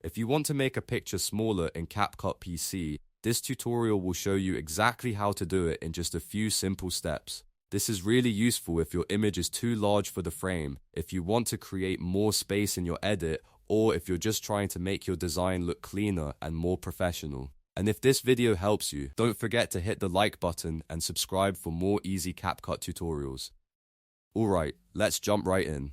If you want to make a picture smaller in CapCut PC, this tutorial will show you exactly how to do it in just a few simple steps. This is really useful if your image is too large for the frame, if you want to create more space in your edit, or if you're just trying to make your design look cleaner and more professional. And if this video helps you, don't forget to hit the like button and subscribe for more easy CapCut tutorials. Alright, let's jump right in.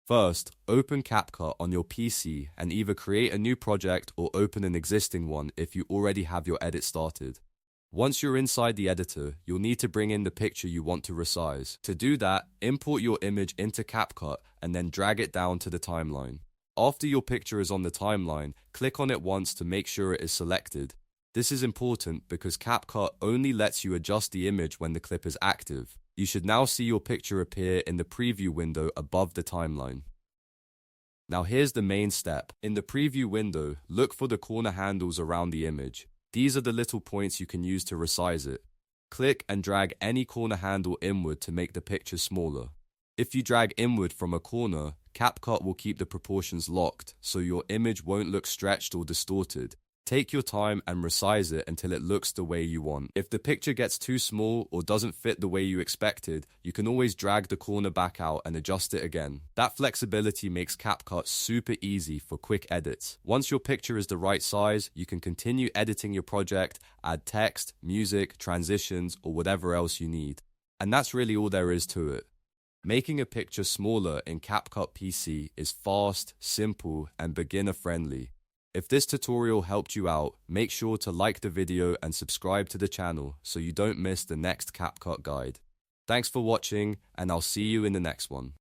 First, open CapCut on your PC and either create a new project or open an existing one if you already have your edit started. Once you're inside the editor, you'll need to bring in the picture you want to resize. To do that, import your image into CapCut and then drag it down to the timeline. After your picture is on the timeline, click on it once to make sure it is selected. This is important because CapCut only lets you adjust the image when the clip is active. You should now see your picture appear in the preview window above the timeline. Now here's the main step. In the preview window, look for the corner handles around the image. These are the little points you can use to resize it. Click and drag any corner handle inward to make the picture smaller. If you drag inward from a corner, CapCut will keep the proportions locked, so your image won't look stretched or distorted. Take your time and resize it until it looks the way you want. If the picture gets too small or doesn't fit the way you expected, you can always drag the corner back out and adjust it again. That flexibility makes CapCut super easy for quick edits. Once your picture is the right size, you can continue editing your project, add text, music, transitions, or whatever else you need. And that's really all there is to it. Making a picture smaller in CapCut PC is fast, simple, and beginner-friendly. If this tutorial helped you out, make sure to like the video and subscribe to the channel so you don't miss the next CapCut guide. Thanks for watching, and I'll see you in the next one.